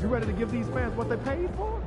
You ready to give these fans what they paid for?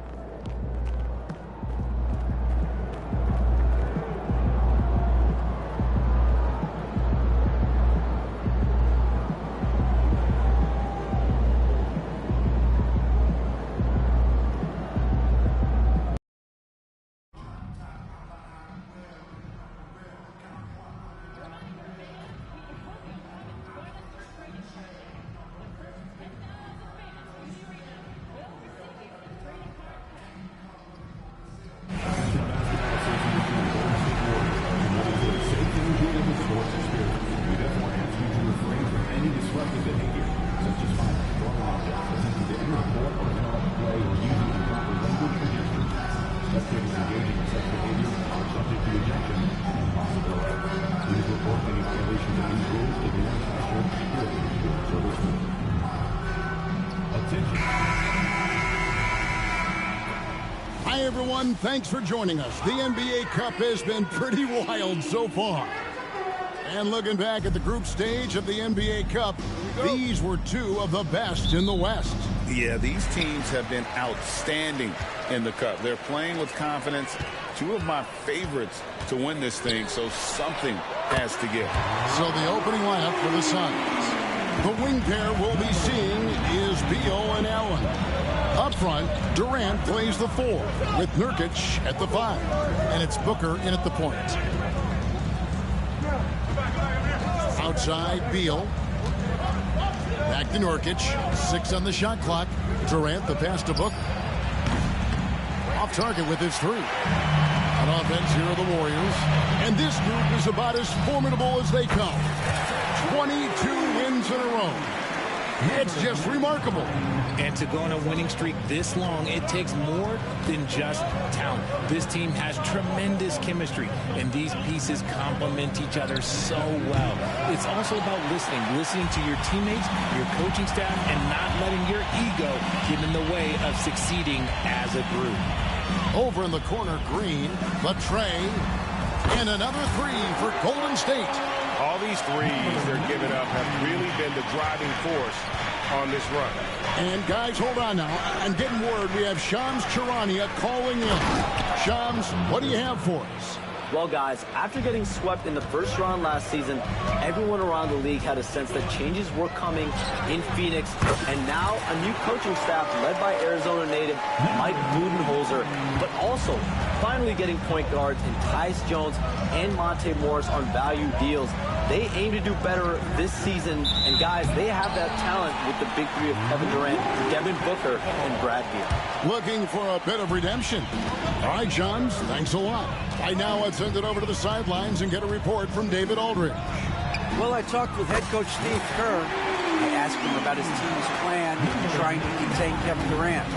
Hi, everyone. Thanks for joining us. The NBA Cup has been pretty wild so far. And looking back at the group stage of the NBA Cup, these were two of the best in the West. Yeah, these teams have been outstanding in the Cup. They're playing with confidence. Two of my favorites to win this thing, so something has to give. So the opening lineup for the Suns. The wing pair we'll be seeing is Beal and Allen. Up front, Durant plays the 4 with Nurkic at the 5. And it's Booker in at the point. Outside, Beal. Back to Nurkic. 6 on the shot clock. Durant, the pass to Booker. Off target with his 3. On offense, here are the Warriors. And this group is about as formidable as they come. 22 wins in a row. It's just remarkable. And to go on a winning streak this long, it takes more than just talent. This team has tremendous chemistry, and these pieces complement each other so well. It's also about listening to your teammates, your coaching staff, and not letting your ego get in the way of succeeding as a group. Over in the corner, Green, Latre, and another 3 for Golden State. All these threes they're giving up have really been the driving force on this run. And guys, hold on now. I'm getting word we have Shams Charania calling in. Shams, what do you have for us? Well, guys, after getting swept in the first round last season, everyone around the league had a sense that changes were coming in Phoenix. And now a new coaching staff led by Arizona native Mike Budenholzer, but also finally getting point guards in Tyus Jones and Monte Morris on value deals. They aim to do better this season, and guys, they have that talent with the big 3 of Kevin Durant, Devin Booker, and Brad Beal. Looking for a bit of redemption. All right, Shams, thanks a lot. Right now, let's send it over to the sidelines and get a report from David Aldridge. Well, I talked with head coach Steve Kerr. I asked him about his team's plan in trying to contain Kevin Durant.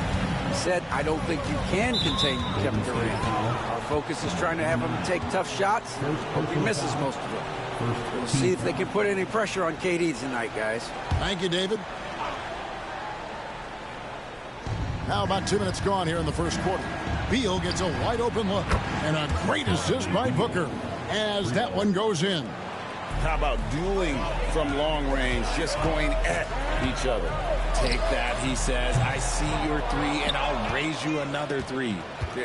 He said, I don't think you can contain Kevin Durant. Our focus is trying to have him take tough shots. Hope he misses most of them. We'll see if they can put any pressure on KD tonight, guys. Thank you, David. Now about 2 minutes gone here in the first quarter. Beal gets a wide open look and a great assist by Booker as that one goes in. How about dueling from long range, just going at each other? Take that, he says. I see your 3, and I'll raise you another 3.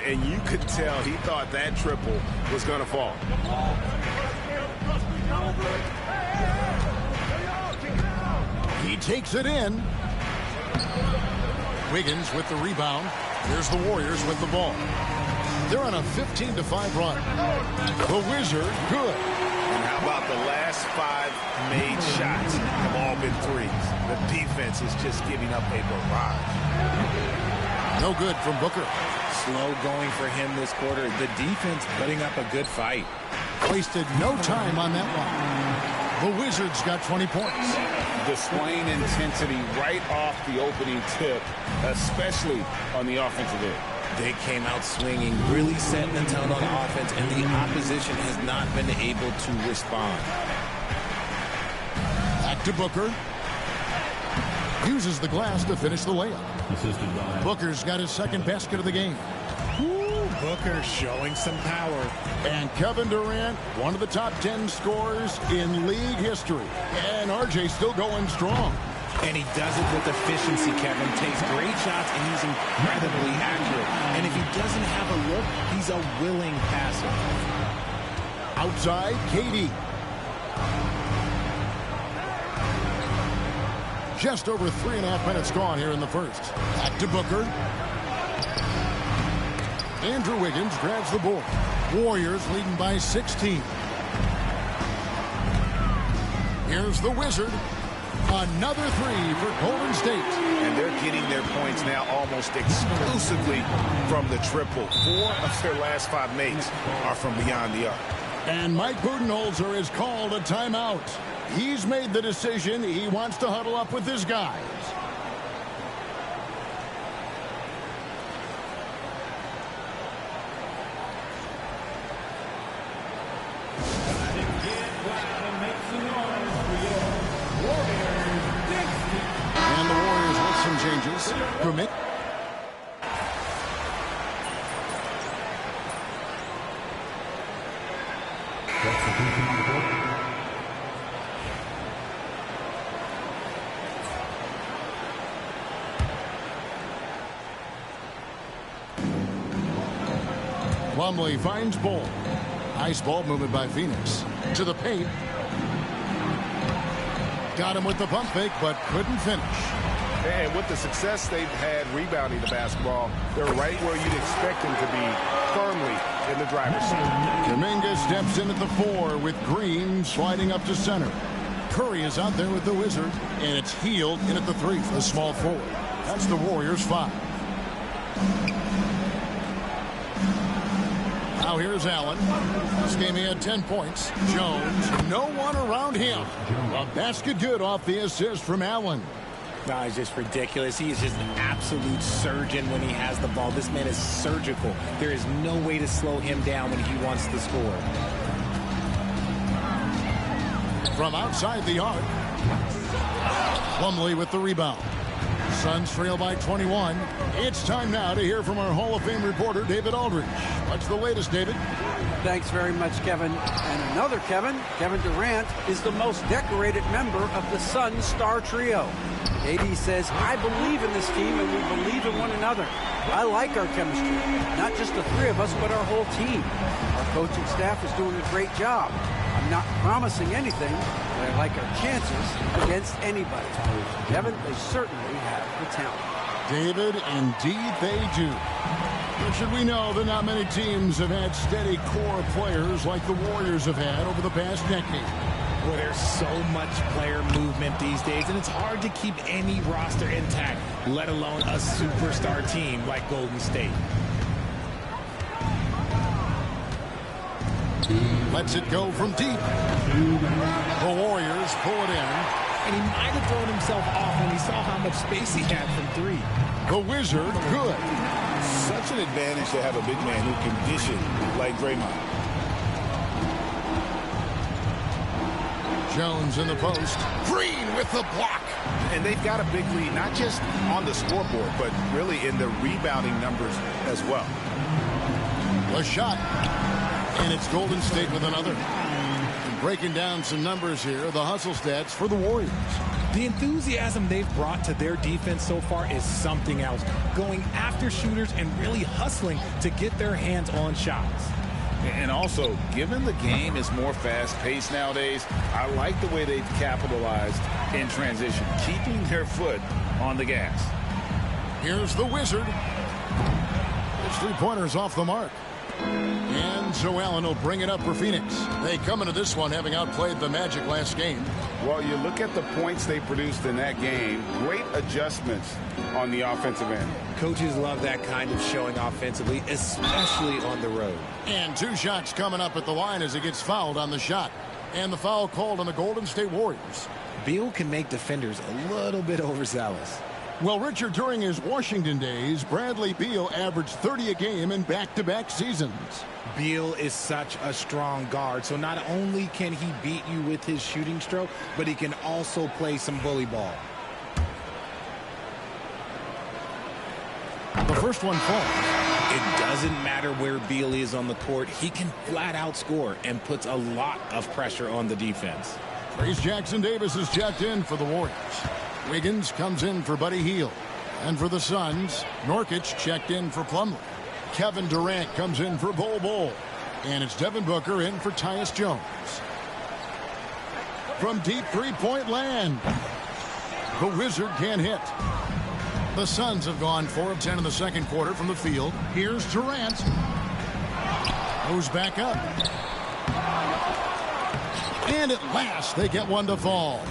And you could tell he thought that triple was going to fall. He takes it in. Wiggins with the rebound. Here's the Warriors with the ball. They're on a 15-5 run. The Wizard, good. And how about the last 5 made shots have all been 3s? The defense is just giving up a barrage. No good from Booker. Slow going for him this quarter. The defense putting up a good fight. Wasted no time on that one. The Wizards got 20 points. Displaying intensity right off the opening tip, especially on the offensive end. They came out swinging, really setting the tone on offense, and the opposition has not been able to respond. Back to Booker. Uses the glass to finish the layup. Booker's got his second basket of the game. Booker showing some power. And Kevin Durant, one of the top 10 scorers in league history. And RJ still going strong. And he does it with efficiency, Kevin. Takes great shots, and he's incredibly accurate. And if he doesn't have a look, he's a willing passer. Outside, KD. Just over 3.5 minutes gone here in the first. Back to Booker. Andrew Wiggins grabs the board. Warriors leading by 16. Here's the Wizard. Another three for Golden State. And they're getting their points now almost exclusively from the triple. 4 of their last 5 makes are from beyond the arc. And Mike Budenholzer has called a timeout. He's made the decision. He wants to huddle up with his guys. And the Warriors with some changes. Commit. Plumlee finds Ball. Nice ball movement by Phoenix. To the paint. Got him with the pump fake, but couldn't finish. And with the success they've had rebounding the basketball, they're right where you'd expect them to be, firmly in the driver's seat. Kuminga steps in at the 4 with Green sliding up to center. Curry is out there with the Wizard, and it's Hield in at the 3 for the small forward. That's the Warriors' 5. Now here's Allen. This game he had 10 points. Jones, no one around him. A basket good off the assist from Allen. No, he's just ridiculous. He is just an absolute surgeon when he has the ball. This man is surgical. There is no way to slow him down when he wants to score. From outside the arc. Plumlee with the rebound. Suns trail by 21. It's time now to hear from our Hall of Fame reporter, David Aldridge. What's the latest, David? Thanks very much, Kevin. And another Kevin, Kevin Durant, is the most decorated member of the Suns star trio. AD says, I believe in this team and we believe in one another. I like our chemistry. Not just the 3 of us, but our whole team. Our coaching staff is doing a great job. I'm not promising anything, but I like our chances against anybody. Kevin, they certainly have the talent. David, indeed they do. But should we know that not many teams have had steady core players like the Warriors have had over the past decade. Well, there's so much player movement these days, and it's hard to keep any roster intact, let alone a superstar team like Golden State. Lets it go from deep. The Warriors pull it in. And he might have thrown himself off when he saw how much space he had from 3. The Wizard, good. Such an advantage to have a big man who can dish it like Draymond. Jones in the post. Green with the block. And they've got a big lead, not just on the scoreboard, but really in the rebounding numbers as well. A shot. And it's Golden State with another. Breaking down some numbers here, the hustle stats for the Warriors. The enthusiasm they've brought to their defense so far is something else. Going after shooters and really hustling to get their hands on shots. And also, given the game is more fast-paced nowadays, I like the way they've capitalized in transition, keeping their foot on the gas. Here's the Wizard. His 3-pointers off the mark. And Joe Allen will bring it up for Phoenix. They come into this one having outplayed the Magic last game. Well, you look at the points they produced in that game. Great adjustments on the offensive end. Coaches love that kind of showing offensively, especially on the road. And 2 shots coming up at the line as he gets fouled on the shot. And the foul called on the Golden State Warriors. Beal can make defenders a little bit overzealous. Well, Richard, during his Washington days, Bradley Beal averaged 30 a game in back-to-back seasons. Beal is such a strong guard, so not only can he beat you with his shooting stroke, but he can also play some bully ball. The first one falls. It doesn't matter where Beal is on the court. He can flat out score and puts a lot of pressure on the defense. Trace Jackson Davis is checked in for the Warriors. Wiggins comes in for Buddy Hield. And for the Suns, Nurkic checked in for Plumlee. Kevin Durant comes in for Bol Bol. And it's Devin Booker in for Tyus Jones. From deep three-point land, the Wizard can't hit. The Suns have gone 4 of 10 in the second quarter from the field. Here's Durant. Goes back up. And at last, they get one to fall.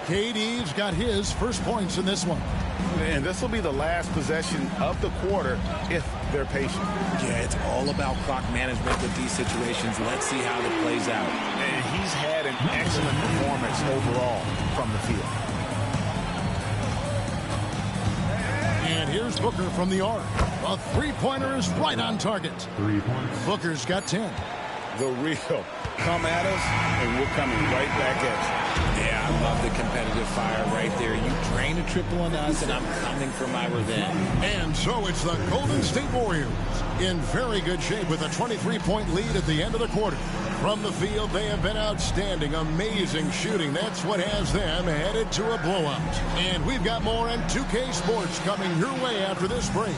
KD's got his first points in this one. And this will be the last possession of the quarter if they're patient. Yeah, it's all about clock management with these situations. Let's see how it plays out. And he's had an excellent performance overall from the field. And here's Booker from the arc. A three-pointer is right on target. 3 points. Booker's got 10. The real come at us, and we're coming right back at you. Yeah, I love the competitive fire right there. You drain a triple on us, and I'm coming for my revenge. And so it's the Golden State Warriors in very good shape with a 23-point lead at the end of the quarter. From the field, they have been outstanding, amazing shooting. That's what has them headed to a blowout. And we've got more on 2K Sports coming your way after this break.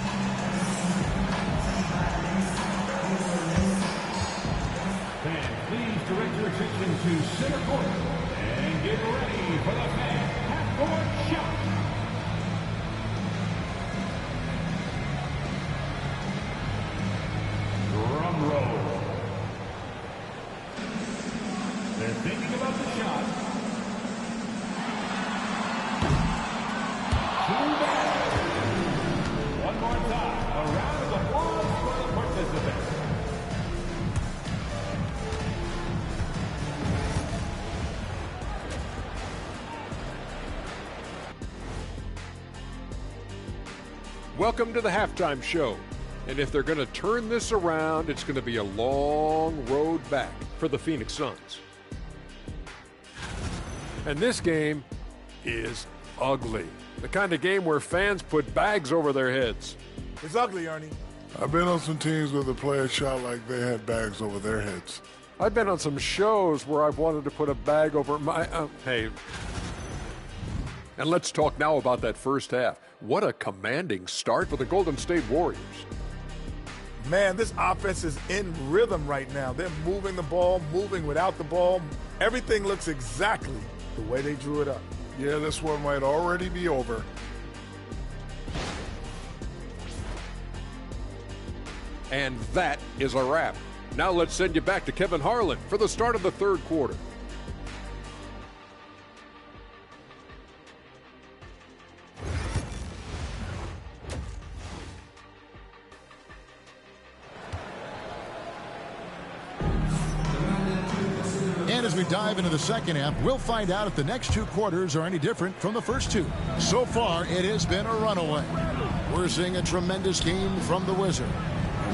Please direct your attention to center court and get ready for the half-court shot. Drum roll. They're thinking about the shot. One more time. A round of applause for the participants. Welcome to the halftime show. And if they're going to turn this around, it's going to be a long road back for the Phoenix Suns. And this game is ugly. The kind of game where fans put bags over their heads. It's ugly, Ernie. I've been on some teams where the players shot like they had bags over their heads. I've been on some shows where I've wanted to put a bag over my... hey. And let's talk now about that first half. What a commanding start for the Golden State Warriors. Man, this offense is in rhythm right now. They're moving the ball, moving without the ball. Everything looks exactly the way they drew it up. Yeah, this one might already be over. And that is a wrap. Now let's send you back to Kevin Harlan for the start of the third quarter. And as we dive into the second half, we'll find out if the next two quarters are any different from the first two. So far, it has been a runaway. We're seeing a tremendous game from the Wizard.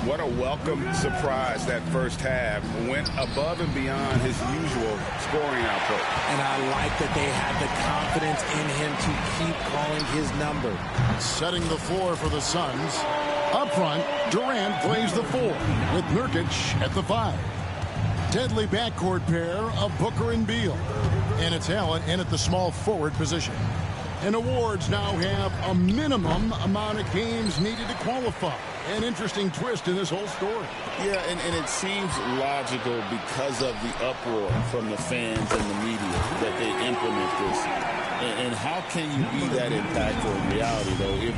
What a welcome surprise that first half. Went above and beyond his usual scoring output. And I like that they had the confidence in him to keep calling his number. Setting the floor for the Suns. Up front, Durant plays the 4 with Nurkic at the 5. Deadly backcourt pair of Booker and Beal. And it's Allen in at the small forward position. And awards now have a minimum amount of games needed to qualify. An interesting twist in this whole story. Yeah, and it seems logical because of the uproar from the fans and the media that they implement this. And how can you be that impactful in reality, though, if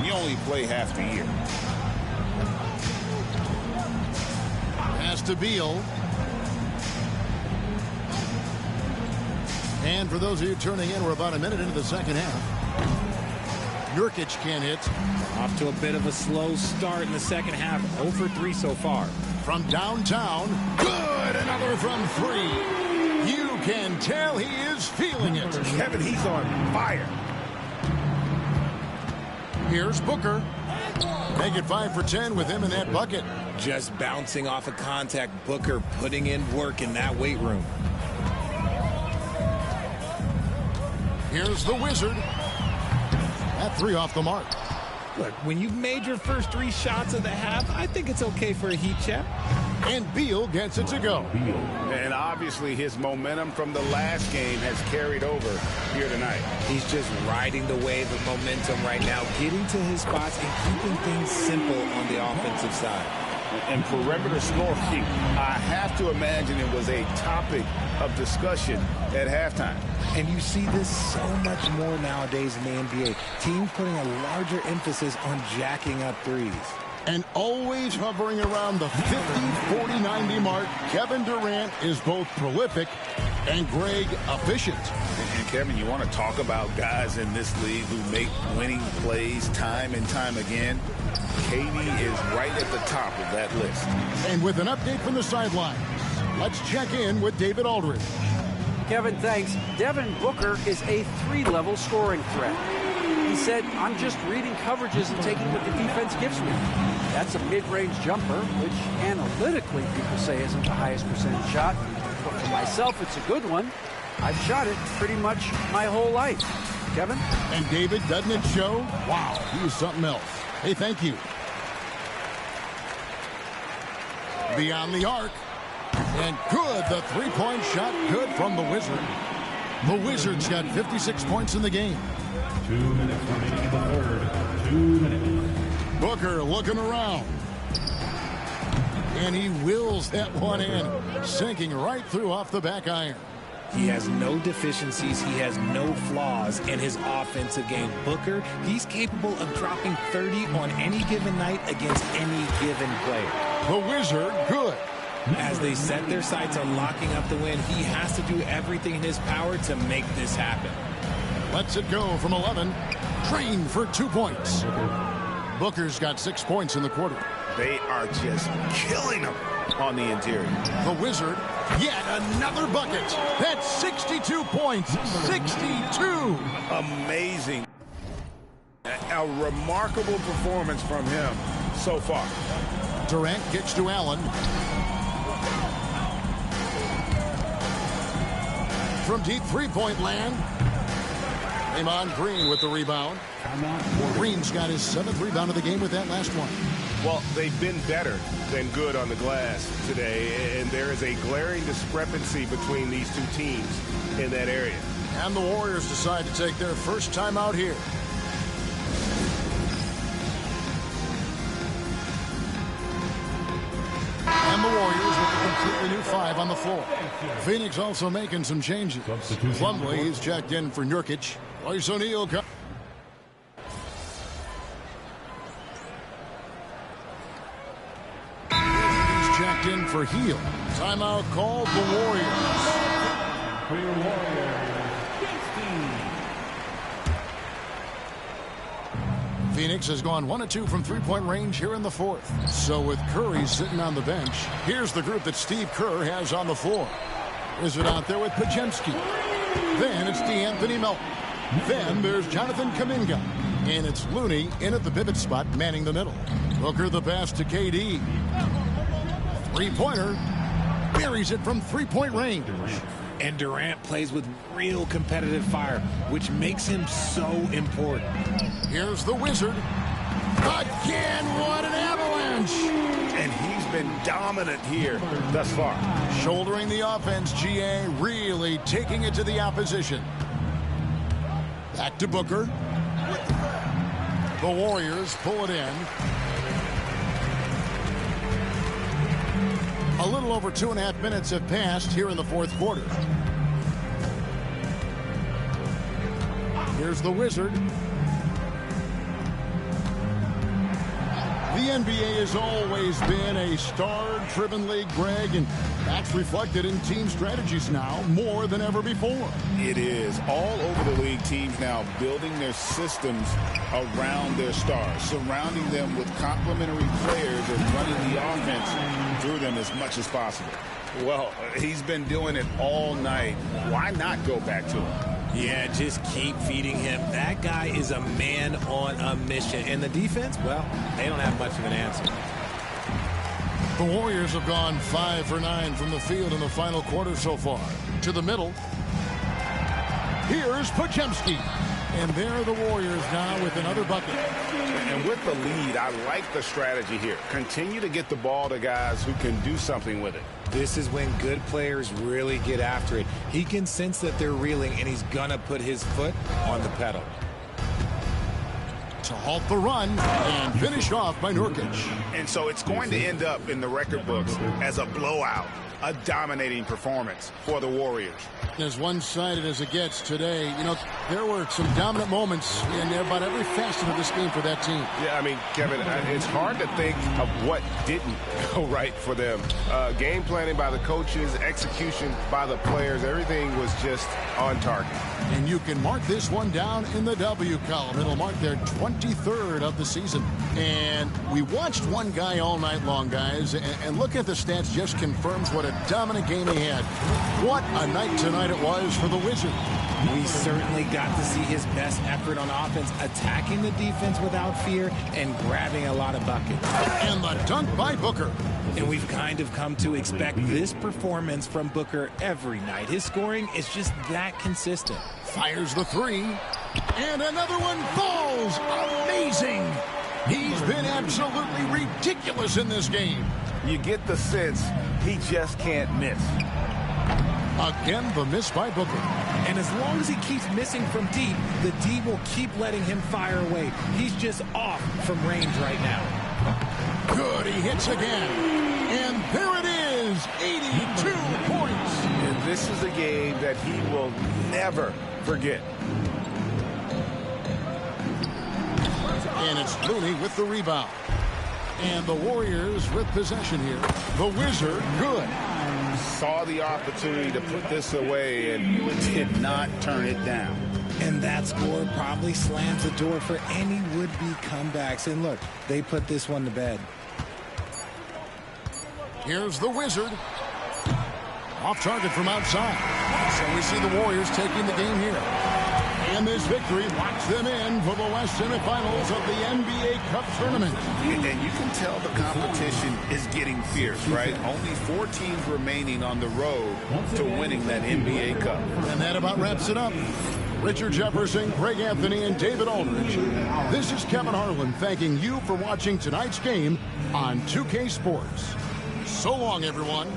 you only play half the year? Pass to Beal. And for those of you turning in, we're about a minute into the second half. Nurkic can't hit. Off to a bit of a slow start in the second half. 0 for 3 so far. From downtown, good! Another from 3. You can tell he is feeling it. Kevin, he's on fire. Here's Booker. Make it 5 for 10 with him in that bucket. Just bouncing off of contact. Booker putting in work in that weight room. Here's the Wizard. That 3 off the mark. Look, when you've made your first 3 shots of the half, I think it's okay for a heat check. and Beal gets it to go. And obviously his momentum from the last game has carried over here tonight. He's just riding the wave of momentum right now, getting to his spots and keeping things simple on the offensive side. And perimeter scoring, I have to imagine it was a topic of discussion at halftime. And you see this so much more nowadays in the NBA. Teams putting a larger emphasis on jacking up threes. And always hovering around the 50, 40, 90 mark, Kevin Durant is both prolific and, Greg, efficient. And Kevin, you want to talk about guys in this league who make winning plays time and time again? KD is right at the top of that list. And with an update from the sidelines, let's check in with David Aldridge. Kevin, thanks. Devin Booker is a 3-level scoring threat. He said, I'm just reading coverages and taking what the defense gives me. That's a mid-range jumper, which analytically people say isn't the highest percentage shot. But for myself, it's a good one. I've shot it pretty much my whole life. Kevin? And David, doesn't it show? Wow, he is something else. Hey, thank you. Beyond the arc. And good, the three-point shot, good from the Wizard. The Wizards got 56 points in the game. 2 minutes remaining in the third. 2 minutes. Booker looking around. And he wills that one in, sinking right through off the back iron. He has no deficiencies. He has no flaws in his offensive game. Booker, he's capable of dropping 30 on any given night against any given player. The Wizard, good. As they set their sights on locking up the win, he has to do everything in his power to make this happen. Lets it go from 11. Trained for 2 points. Booker's got 6 points in the quarter. They are just killing him on the interior. The Wizard, yet another bucket. That's 62 points. 62. Amazing. A remarkable performance from him so far. Durant kicks to Allen. From deep three-point land. Draymond Green with the rebound. Green's got his 7th rebound of the game with that last one. Well, they've been better than good on the glass today, and there is a glaring discrepancy between these two teams in that area. And the Warriors decide to take their first time out here. And the Warriors with a completely new 5 on the floor. Phoenix also making some changes. Plumlee, he's checked in for Nurkic. Royce O'Neal. He's checked in for Heel. Timeout called the Warriors. For your Warriors, Phoenix has gone 1 of 2 from three-point range here in the 4th. So with Curry sitting on the bench, here's the group that Steve Kerr has on the floor. Is it out there with Pajemski? Then it's DeAnthony Melton. Then there's Jonathan Kuminga. And it's Looney in at the pivot spot, manning the middle. Booker the pass to KD. Three-pointer. Buries it from three-point range. And Durant plays with real competitive fire, which makes him so important. Here's the Wizard. Again, what an avalanche! And he's been dominant here thus far. Shouldering the offense, GA really taking it to the opposition. Back to Booker. The Warriors pull it in. A little over 2.5 minutes have passed here in the 4th quarter. Here's the Wizard. The NBA has always been a star-driven league, Greg, and that's reflected in team strategies now more than ever before. It is. All over the league, teams now building their systems around their stars, surrounding them with complementary players and running the offense through them as much as possible. Well, he's been doing it all night. Why not go back to him? Yeah, just keep feeding him. That guy is a man on a mission. And the defense, well, they don't have much of an answer. The Warriors have gone 5 for 9 from the field in the final quarter so far. To the middle. Here's Pajemski. And there are the Warriors now with another bucket. And with the lead, I like the strategy here. Continue to get the ball to guys who can do something with it. This is when good players really get after it. He can sense that they're reeling, and he's going to put his foot on the pedal. To halt the run and finish off by Nurkic. And so it's going to end up in the record books as a blowout, a dominating performance for the Warriors. As one-sided as it gets today, you know, there were some dominant moments in about every facet of this game for that team. Yeah, I mean, Kevin, it's hard to think of what didn't go right for them. Game planning by the coaches, execution by the players, everything was just on target. And you can mark this one down in the W column. It'll mark their 23rd of the season. And we watched one guy all night long, guys, and looking at the stats just confirms what a dominant game he had. What a night tonight it was for the Wizards. We certainly got to see his best effort on offense, attacking the defense without fear and grabbing a lot of buckets. And the dunk by Booker. And we've kind of come to expect this performance from Booker every night. His scoring is just that consistent. Fires the three. And another one falls. Amazing. He's been absolutely ridiculous in this game. You get the sense he just can't miss. Again, the miss by Booker. And as long as he keeps missing from deep, the D will keep letting him fire away. He's just off from range right now. Good, he hits again. And there it is, 82 points. And this is a game that he will never forget. And it's Looney with the rebound. And the Warriors with possession here. The Wizard, good. Saw the opportunity to put this away and did not turn it down. And that score probably slams the door for any would-be comebacks. And look, they put this one to bed. Here's the Wizard. Off target from outside. So we see the Warriors taking the game here. And this victory locks them in for the West semifinals of the NBA Cup tournament. And you can tell the competition is getting fierce, right? Only 4 teams remaining on the road to winning that NBA Cup. And that about wraps it up. Richard Jefferson, Greg Anthony, and David Aldridge. This is Kevin Harlan thanking you for watching tonight's game on 2K Sports. So long, everyone.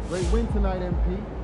Great win tonight, MP.